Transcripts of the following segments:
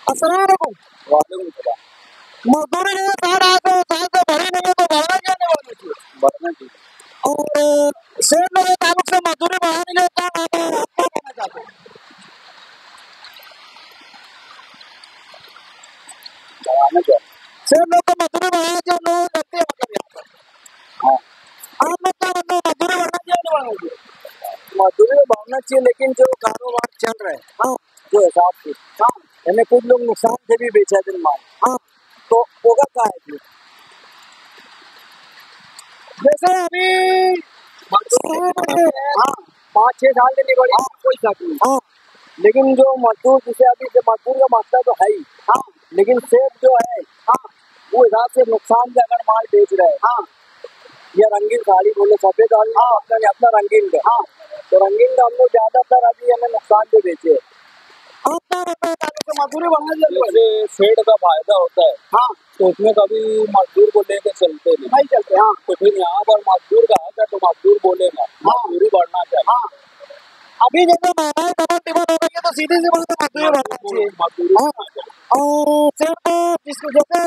अस्सलाम वालेकुम। वालेकुम सलाम। मजदूरी जो है साल से भरी नहीं है तो बढ़ना क्या नहीं बढ़ना चाहिए? बढ़ना चाहिए। और शेर लोग के ताल्लुक से मजदूरी बढ़ाने के लिए क्या करना चाहते हैं? बढ़ाना चाहिए। शेर लोग को मजदूरी बढ़ाना चाहिए, लोग लगती है मतलब यहाँ पर। हाँ, आप लोग क्या मतलब मजदूरी बढ़ना चाहिए नहीं बढ़ना चाहिए? मजदूरी तो बढ़ना चाहिए, लेकिन जो कारोबार चल रहे हैं हाँ जो हिसाब से, हाँ हमें कुछ लोग नुकसान से भी बेचा दिन माल, हाँ। तो होगा क्या है फिर? जैसे अभी हाँ, 5-6 साल से नहीं बढ़ी, कोई शक नहीं। हाँ लेकिन जो मजदूर, जिसे अभी से मजदूर का मसला तो है ही, हाँ लेकिन सेठ जो है हाँ वो हिसाब से नुकसान से अगर माल बेच रहे हैं, हाँ या रंगीन साड़ी बोले, सफेद साड़ी, अपना रंगीन का, हाँ। तो रंगीन का हम लोग ज्यादातर अभी हमें नुकसान से बेचे हैं। आप क्या मतलब ताल्लुक से मजदूरी बढ़ना चाहिए? जैसे सेठ का फायदा होता है, हाँ तो उसमें कभी मजदूर को लेके चलते नहीं। नहीं चलते। हाँ तो फिर यहाँ पर मजदूर का हक है, तो मजदूर बोलेगा, मजदूरी बढ़ना चाहिए। हाँ। अभी जैसे महंगाई डबल टिबल हो गई है तो सीधी सी बात है मजदूरी बढ़ना चाहिए। मजदूरी हाँ। बढ़ना चाहिए। और सिर्फ जिसको जैसे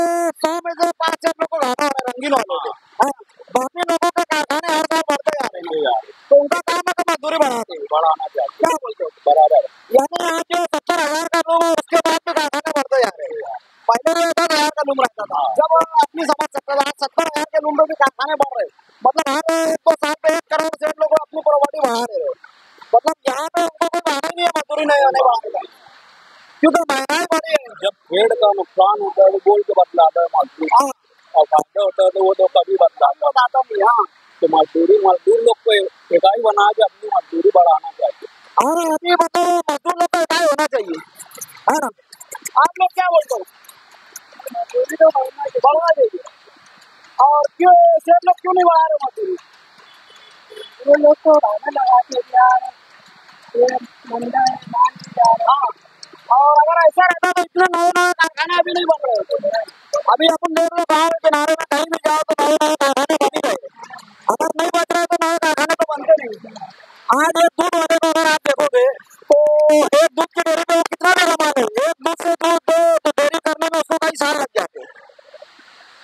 100 में से 5-6 लोग को घाटा हो रहा है रंगीन वालों को। हाँ। बाकी लोगों के कारखाने हर साल बढ़ते जा रहे हैं, तो उनका काम है तो मजदूरी बढ़ा दें। बढ़ाना चाहिए। क्या बोलते हो? बराबर। यानी आज जो 70,000 का रूम है उसके बाद भी कारखाने बढ़ते जा रहे हैं। पहले 10,000 का रूम रहता था, जब अपनी समझ सकते थे। आज 70,000 के रूम में भी कारखाने बढ़ रहे हैं। मतलब हर 1 साल पे 1 करोड़ से लोग अपनी प्रॉपर्टी बढ़ा रहे हैं। मतलब यहाँ पे उनको कोई बहाना नहीं है मजदूरी नहीं होने वाली, क्योंकि महंगाई बढ़ी है। जब पेड़ का नुकसान होता है तो बोल के बतलाता है मजदूर, हाँ और फायदा होता है तो वो तो कभी बतलाता बताता हूँ। हाँ तो मजदूर लोग को इकाई बना के अपनी मजदूरी बढ़ाना चाहिए। हाँ। अभी बताओ मजदूर लोग का इकाई होना चाहिए, है ना? आप लोग क्या बोलते हो? मजदूरी तो बढ़ना चाहिए। और क्यों शेर लोग क्यों नहीं बढ़ा रहे मजदूरी? वो लोग तो हमें लगा के यार ये मंदा है, मान नहीं जा रहा। हाँ। और अगर ऐसा रहता तो इतने नए नए कारखाने अभी नहीं बन रहे होते। अभी अपन देख लो गाँव के किनारे में कहीं भी जाओ तो नए नए कारखाने बन ही रहे। अगर नहीं बच रहे तो नए कारखाने तो बनते नहीं। आज एक दूध वाले को अगर आप देखोगे तो एक दूध की डेयरी पे वो कितना भी कमा ले, एक दूध से दूध दो तो डेयरी करने में उसको कई साल लग जाते हैं।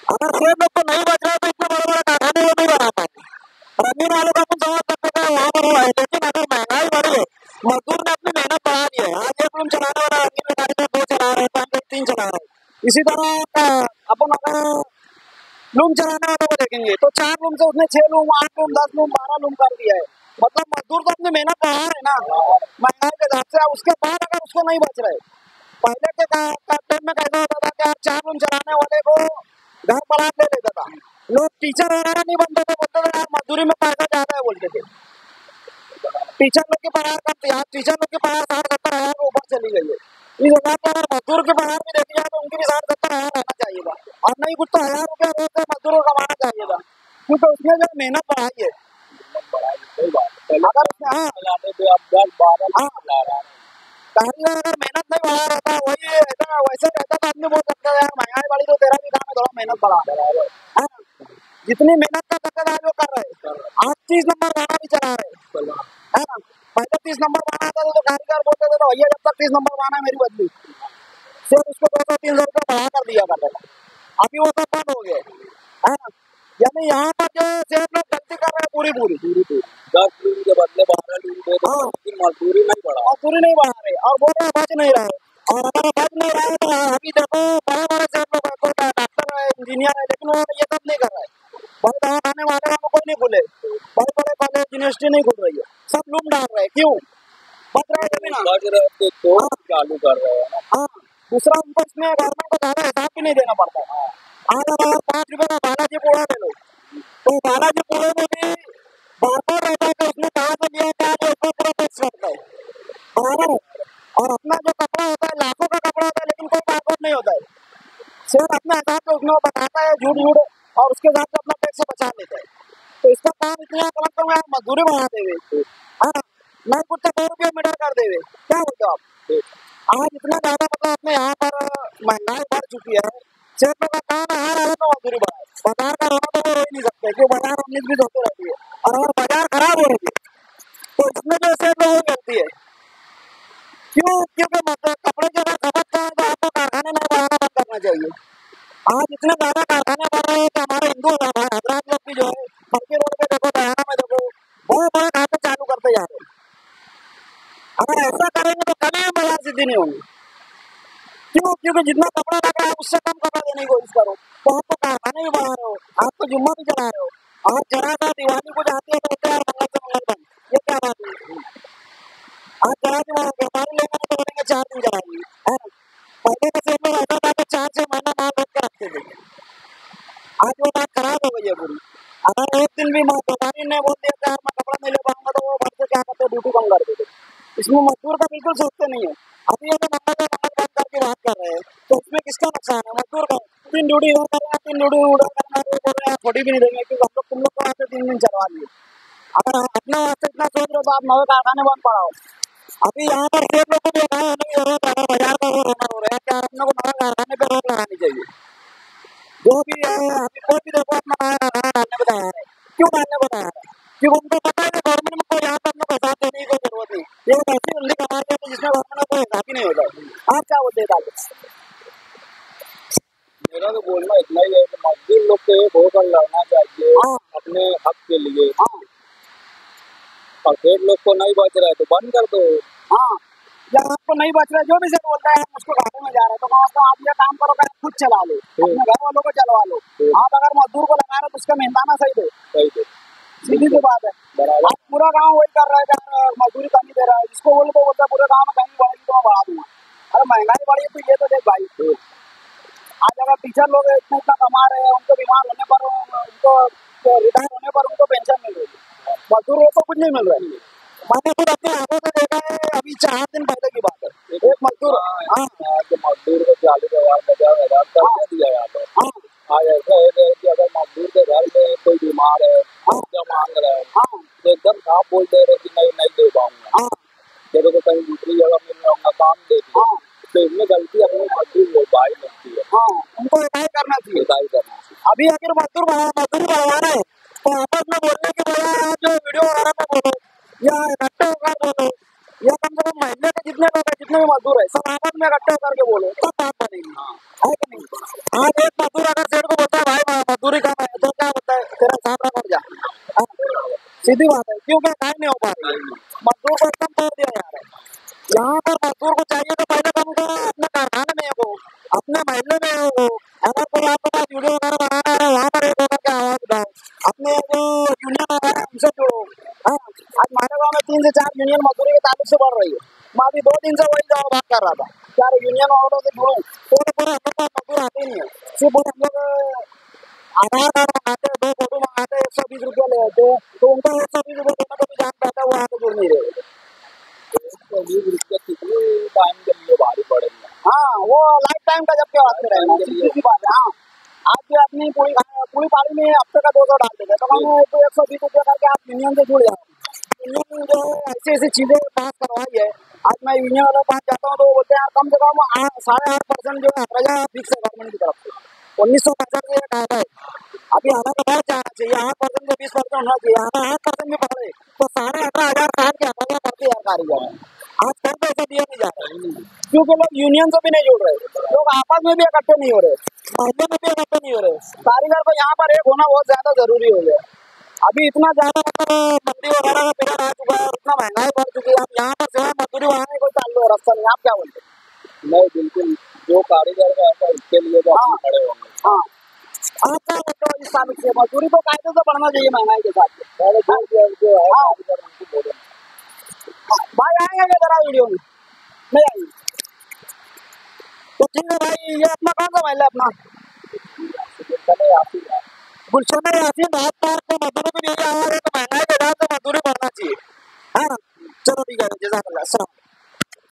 अगर शेर लोग को नहीं बच रहा तो इतने बड़े बड़े कारखाने वो नहीं बना पाते। रंगीन वालों का कुछ समझ सकते हैं वहाँ पर हुआ है, लेकिन अगर महंगाई बढ़ी है, मजदूर ने अपनी मेहनत बढ़ा दी है। आज एक रूम चलाने वाला रंगीन में गाड़ी में 2 चला रहे हैं, 5 3 चला रहे हैं। इसी तरह अपन अगर लूम चलाने वालों को देखेंगे तो 4 लूम से उसने 6 लूम, 8 लूम, 10 लूम, 12 लूम कर दिया है। मतलब मजदूर तो अपनी मेहनत बढ़ा रहे हैं ना महंगाई के हिसाब से। उसके बाद अगर उसको नहीं बच रहे, पहले के टाइम में कैसा होता था कि आप 4 लूम चलाने वाले को घर बारात ले लेता था। लोग टीचर वगैरह नहीं बनते थे, बोलते थे यार मजदूरी में पैसा ज्यादा है बोलते थे। टीचर लोग की पगार कम थी, आज टीचर लोग की पगार 60-70 हजार के ऊपर चली गई है। इस हिसाब से अगर मजदूर की पगार भी देखी जाए तो उनकी भी 60-70 हजार रहना चाहिए था, और नहीं कुछ तो 1,000 रुपया रोज से मजदूर को कमाना चाहिए था, क्योंकि उसने जो मेहनत बढ़ाई है। अगर उसने हाँ कारीगर अगर मेहनत नहीं बढ़ा रहा था, वही ऐसा वैसे रहता तो आदमी बोल सकता है यार महंगाई बढ़ी तो तेरा भी काम है थोड़ा मेहनत बढ़ा। हाँ, जितनी मेहनत कर सकते थे आज वो कर रहे। आज 30 नंबर गाना भी चला रहे, है ना? पहले 30 नंबर गाना आता था तो कारीगर बोलते थे तो भैया जब तक 30 नंबर गाना मेरी बदली, सिर्फ उसको 200-300 रुपया बढ़ा कर दिया करते थे। अभी वो सब बंद हो गया, है ना? यानी यहाँ पर जो शेर लोग गलती कर रहे हैं पूरी 10 लूम के बदले 12 लूम दे दो, लेकिन मजदूरी नहीं बढ़ा। मजदूरी नहीं बढ़ा रहे और बोल रहे बच नहीं रहे। और अगर बच नहीं रहे तो अभी देखो बड़े बड़े शेर लोग हैं, कोई डॉक्टर है, इंजीनियर है, लेकिन वो ये सब नहीं कर रहे। बड़े दवाखाने वाले वहाँ कोई नहीं खुले, बड़े बड़े कॉलेज यूनिवर्सिटी नहीं खुल रही है, सब लूम डाल रहे हैं। क्यों बच रहे थे ना? बच रहे तो चालू कर रहे हैं। हाँ, दूसरा उनको इसमें गवर्नमेंट को ज्यादा हिसाब भी नहीं देना पड़ता है। आज अगर 5 रुपए का बालाजी पूरा ले लो तो बालाजी पूरे में भी बारकोड रहता है कि उसने कहाँ से लिया क्या है, उसको पूरा टैक्स लगता है, बराबर है? और अपना जो कपड़ा होता है लाखों का कपड़ा होता है, लेकिन कोई बारकोड नहीं होता है। सिर्फ अपने हिसाब से उसमें वो बताता है झूठ झूठ, और उसके हिसाब से अपना टैक्स बचा लेता है। तो इसका काम इतना कम से कम यार मजदूरी बढ़ा देवे, हाँ, नहीं कुछ तो 2 रुपये मीटर कर देवे। क्या बोलते हो आप? आज इतना ज्यादा मतलब अपने यहाँ पर महंगाई बढ़ चुकी है। शेरों का काम है हर हालत में मजदूरी बढ़ाए। बाजार का रोना तो वो हो ही नहीं सकते, क्यों बाजार 19-20 होती रहती है, और अगर बाजार खराब हो रही है तो इसमें जो शेर लोगों की गलती है। क्यों? क्योंकि मतलब कपड़े की अगर खपत का है तो आपको करना चाहिए। आज इतने ज्यादा कारखाने बन रहे हैं कि हमारे हिंदू हजरात लोग भी जो है मक्की रोड पे देखो, बयाना में देखो, बहुत बड़ा खाते चालू करते जा रहे हैं। अगर ऐसा करेंगे तो कभी भी बाजार सिद्धि नहीं होंगी। क्यों? क्योंकि जितना कपड़ा लगा है उससे कम कपड़ा देने की कोशिश करो, तो आप तो कारखाने भी बढ़ा रहे हो, आप तो जुम्मा भी चला रहे हो। आज जरा सा दिवाली को जाती है तो बोलते हैं मंगल से मंगल बंद, ये क्या बात है? आज जरा सी व्यापारी लेंगे तो बोलेंगे 4 दिन चलाएंगे, है ना? पहले का सेल में रहता था कि 4-6 महीना माल रख के रखते थे। आज वो बात खराब हो गई है पूरी। अगर एक दिन भी व्यापारी ने बोल दिया कि यार मैं कपड़ा नहीं ले पाऊंगा, तो वो भर से क्या करते, ड्यूटी कम कर देते। इसमें मजदूर का बिल्कुल सोचते नहीं है। अभी ये तो मंगल बंद करके बात कर रहे हैं, तो उसमें किसका नुकसान है? मजदूर का। 3 ड्यूटी इधर करेगा, 3 ड्यूटी उधर करना, तो बोल रहे हैं छोटी भी नहीं देंगे क्योंकि हम लोग तुम लोग को आते 3 दिन चलवा दिए। अगर अपने वास्ते इतना सोच रहे हो तो आप नए कारखाने बंद पड़ाओ। अभी यहाँ पर सेठ लोगों को भी हटाए होने की जरूरत है, बाजार का वो रोना हो रहा है क्या? अपने को नए कारखाने पर रोक लगानी चाहिए। जो भी है अभी कोई भी देखो अपना नया कारखाना डालने को तैयार है। क्यों डालने को तैयार है? क्योंकि उनको पता है कि गवर्नमेंट में कोई यहाँ पर अपने को हिसाब देने की कोई जरूरत नहीं। ये एक ऐसी उंगली कमाई है जिसमें गवर्नमेंट में कोई हिसाब ही नहीं होता। आप क्या बोलते हैं? मेरा तो बोलना इतना ही है कि मजदूर लोग को एक होकर लड़ना चाहिए हाँ अपने हक के लिए। हाँ और सेठ लोग को नहीं बच रहा है तो बंद कर दो। हाँ, या आपको नहीं बच रहा है, जो भी से बोलता है हम उसको घाटे में जा रहे हैं, तो कम से कम आप ये काम करो कि आप खुद चला लो, अपने घर वालों को चलवा लो। आप अगर मजदूर को लगा रहे हो तो उसका मेहनताना सही दो। सही दो, सीधी सी बात है। बराबर। आज पूरा गांव वही कर रहा है कि यार मजदूरी कम ही दे रहा है, जिसको बोले तो बोलता है पूरे गांव में कहीं बढ़ेगी तो मैं बढ़ा दूंगा। अरे महंगाई बढ़ी तो ये तो देख भाई, आज अगर टीचर लोग इतना इतना कमा रहे हैं, उनको बीमार होने पर, उनको रिटायर होने पर उनको पेंशन मिल रही है, मजदूरों को कुछ नहीं मिल रहा है। मैंने खुद अपने आंखों से देखा है, अभी 4 दिन पहले की बात है। एक मजदूर मजदूर को 40,000 50,000 कर दिया जाता है। आज ऐसा है कि अगर मजदूर के घर में कोई बीमार है, क्या मांग रहा है, तो एकदम साफ बोल दे रहे कि नहीं दे पाऊंगा, तेरे को कहीं दूसरी जगह मिल रहा काम दे दिया। तो इसमें गलती अपनी मजदूर लोग भाई लगती है। उनको रिटायर करना चाहिए। अभी अगर मजदूरी बढ़वा रहे हैं तो आपस में बोलने के बजाय आप जो वीडियो वगैरह में बोलो या इकट्ठे होकर बोलो, या कम से कम महीने के जितने लोग हैं, जितने भी मजदूर है, सब आपस में इकट्ठे होकर के बोलो, तब बात बनेगी, है कि नहीं? आज एक मजदूर अगर सेठ को बोलता है भाई मजदूरी कम है, तो क्या बोलता है तेरा हिसाब रख जा। सीधी बात है, क्योंकि काम नहीं हो पा रही है, मजदूर को एकदम तोड़ दिया जा रहा है। यहाँ पर मजदूर को चाहिए तो पहले कम करो अपने कारखाने में हो, अपने महल्ले में हो। अगर कोई आपके पास वीडियो वगैरह बना रहा है, वहाँ पर एक होकर के आवाज उठाओ, अपने जो यूनियन वगैरह है उनसे जुड़ो। हाँ, आज हमारे गाँव में 3 से 4 यूनियन मजदूरी के ताल्लुक से बढ़ रही है। मैं अभी 2 दिन से वही बात कर रहा था, यार यूनियन वालों से जुड़ूं, पूरे हम लोग मजदूर आते ही नहीं है, सिर्फ हम लोग आधार कार्ड मंगाते हैं, 2 फोटो मंगाते हैं, 120 रुपया ले लेते हैं, तो उनको 120 रुपया देने को भी जान पाता है, वो आके जुड़ नहीं रहे। 120 रुपया कितने टाइम के लिए भारी पड़ेगा? हाँ, वो लाइफ टाइम का जब के वास्ते रहेगा, सीधी बात है। हाँ, आज भी अपनी पूरी पारी में हफ्ते का 200 डाल देते, तो हम 120 रुपया करके आप यूनियन से जुड़ जाओ। यूनियन जो है ऐसी ऐसी चीजें पास करवाई है। आज मैं यूनियन वालों के पास जाता हूँ तो वो बोलते हैं यार कम से कम 8.5% जो है हमारा फिक्स है गवर्नमेंट की तरफ से, 1965 से कायदा है। अभी हमारा बढ़ जाना चाहिए, 8% से 20% होना चाहिए। हमें 8% भी बढ़े तो 18,500 साल के हमारे बढ़ती है कारीगर। आज कम पैसे दिए नहीं जा रहे, क्योंकि लोग यूनियन से भी नहीं जुड़ रहे, लोग आपस में भी इकट्ठे नहीं हो रहे, मोहल्ले में भी इकट्ठे नहीं हो रहे। कारीगर को यहाँ पर एक होना बहुत ज्यादा जरूरी हो गया। अभी इतना ज्यादा मंदी वगैरह का पीरियड आ चुका है, इतना महंगाई बढ़ चुकी है, अब यहाँ पर जो है मजदूरी बढ़ाने कोई चालू है रास्ता नहीं। आप क्या बोलते हैं? नहीं, बिल्कुल जो कारीगर है ऐसा इसके लिए तो खड़े होंगे। हाँ, आप क्या बोलते हो? इस साबित से मजदूरी तो कायदे से बढ़ना चाहिए महंगाई के साथ। भाई आएंगे जरा वीडियो में नहीं आएंगे तो ठीक है भाई। ये अपना कौन सा महल है? अपना गुलशन यासीन बात पार्क में मजदूरी भी नहीं आ रही है, तो महंगाई के बाद तो मजदूरी बढ़ना चाहिए। हाँ, चलो ठीक है, जज़ाकल्लाह।